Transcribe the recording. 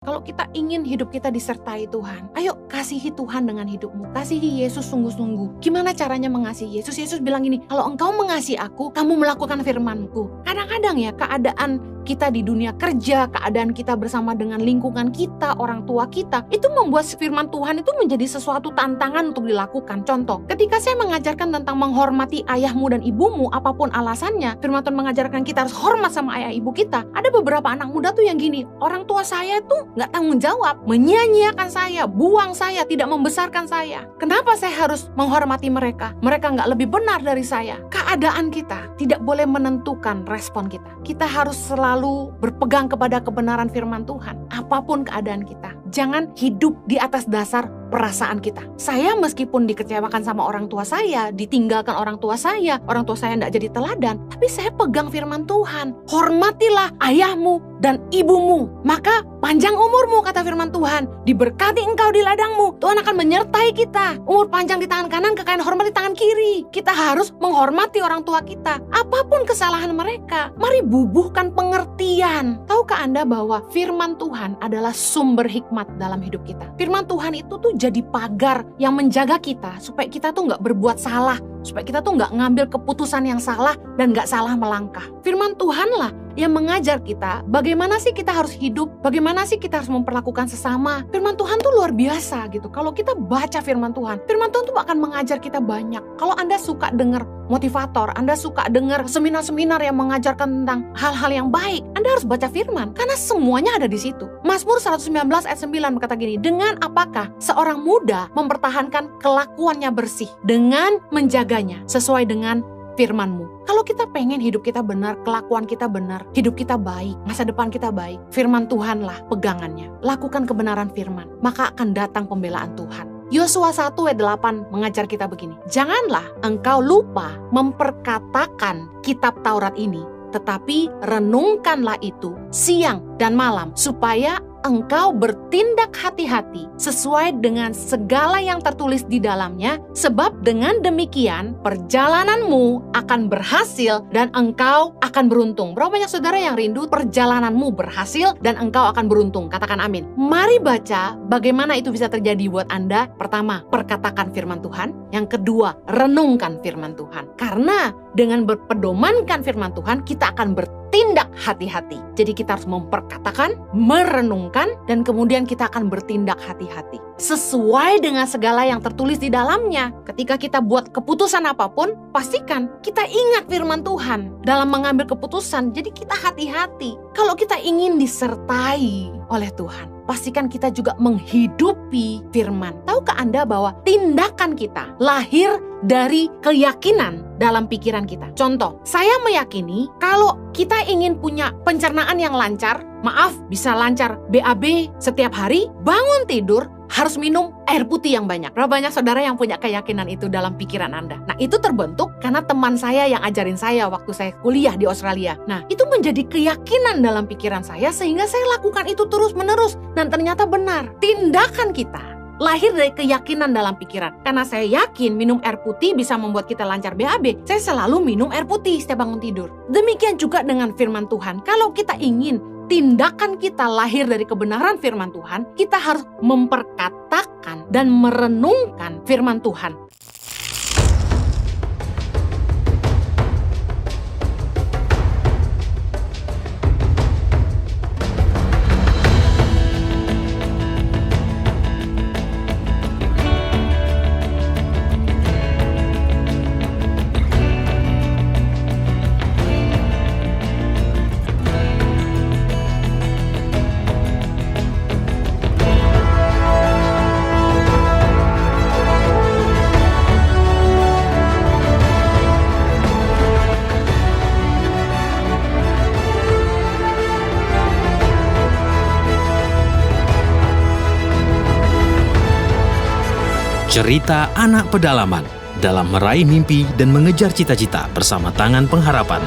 Kalau kita ingin hidup kita disertai Tuhan, ayo kasihi Tuhan dengan hidupmu. Kasihi Yesus sungguh-sungguh. Gimana caranya mengasihi Yesus? Yesus bilang gini, kalau engkau mengasihi aku, kamu melakukan firman-Ku. Kadang-kadang ya keadaan kita di dunia kerja, keadaan kita bersama dengan lingkungan kita, orang tua kita, itu membuat firman Tuhan itu menjadi sesuatu tantangan untuk dilakukan. Contoh, ketika saya mengajarkan tentang menghormati ayahmu dan ibumu, apapun alasannya, firman Tuhan mengajarkan kita harus hormat sama ayah ibu kita. Ada beberapa anak muda tuh yang gini, orang tua saya tuh nggak tanggung jawab, menyia-nyiakan saya, buang saya, tidak membesarkan saya. Kenapa saya harus menghormati mereka? Mereka nggak lebih benar dari saya. Keadaan kita tidak boleh menentukan respon kita. Kita harus selalu berpegang kepada kebenaran firman Tuhan, apapun keadaan kita. Jangan hidup di atas dasar perasaan kita. Saya meskipun dikecewakan sama orang tua saya, ditinggalkan orang tua saya tidak jadi teladan, tapi saya pegang firman Tuhan. Hormatilah ayahmu dan ibumu, maka panjang umurmu, kata firman Tuhan. Diberkati engkau di ladangmu, Tuhan akan menyertai kita. Umur panjang di tangan kanan, kekayaan hormat di tangan kiri. Kita harus menghormati orang tua kita, apapun kesalahan mereka. Mari bubuhkan pengertian. Tahukah Anda bahwa firman Tuhan adalah sumber hikmat dalam hidup kita? Firman Tuhan itu tuh jadi pagar yang menjaga kita supaya kita tuh nggak berbuat salah, supaya kita tuh nggak ngambil keputusan yang salah dan nggak salah melangkah. Firman Tuhanlah yang mengajar kita bagaimana sih kita harus hidup, bagaimana sih kita harus memperlakukan sesama. Firman Tuhan tuh luar biasa gitu. Kalau kita baca firman Tuhan tuh akan mengajar kita banyak. Kalau Anda suka dengar motivator, Anda suka dengar seminar-seminar yang mengajarkan tentang hal-hal yang baik, Anda harus baca firman, karena semuanya ada di situ. Mazmur 119 ayat 9 berkata gini, dengan apakah seorang muda mempertahankan kelakuannya bersih? Dengan menjaganya sesuai dengan firman-Mu. Kalau kita pengen hidup kita benar, kelakuan kita benar, hidup kita baik, masa depan kita baik, firman Tuhanlah pegangannya. Lakukan kebenaran firman, maka akan datang pembelaan Tuhan. Yosua 1 ayat 8 mengajar kita begini, janganlah engkau lupa memperkatakan kitab Taurat ini, tetapi renungkanlah itu siang dan malam, supaya engkau bertindak hati-hati sesuai dengan segala yang tertulis di dalamnya, sebab dengan demikian perjalananmu akan berhasil dan engkau akan beruntung. Berapa banyak saudara yang rindu perjalananmu berhasil dan engkau akan beruntung? Katakan amin. Mari baca bagaimana itu bisa terjadi buat Anda. Pertama, perkatakan firman Tuhan. Yang kedua, renungkan firman Tuhan. Karena dengan berpedomankan firman Tuhan, kita akan bertindak hati-hati. Jadi kita harus memperkatakan, merenungkan, dan kemudian kita akan bertindak hati-hati sesuai dengan segala yang tertulis di dalamnya. Ketika kita buat keputusan apapun, pastikan kita ingat firman Tuhan dalam mengambil keputusan. Jadi kita hati-hati. Kalau kita ingin disertai oleh Tuhan, pastikan kita juga menghidupi firman. Tahukah Anda bahwa tindakan kita lahir dari keyakinan dalam pikiran kita? Contoh, saya meyakini kalau kita ingin punya pencernaan yang lancar, bisa lancar BAB setiap hari, bangun tidur harus minum air putih yang banyak. Berapa banyak saudara yang punya keyakinan itu dalam pikiran Anda? Nah, itu terbentuk karena teman saya yang ajarin saya waktu saya kuliah di Australia. Nah, itu menjadi keyakinan dalam pikiran saya sehingga saya lakukan itu terus-menerus. Dan ternyata benar, tindakan kita lahir dari keyakinan dalam pikiran. Karena saya yakin minum air putih bisa membuat kita lancar BAB, saya selalu minum air putih setiap bangun tidur. Demikian juga dengan firman Tuhan. Kalau kita ingin tindakan kita lahir dari kebenaran firman Tuhan, kita harus memperkatakan dan merenungkan firman Tuhan. Cerita anak pedalaman dalam meraih mimpi dan mengejar cita-cita bersama Tangan Pengharapan.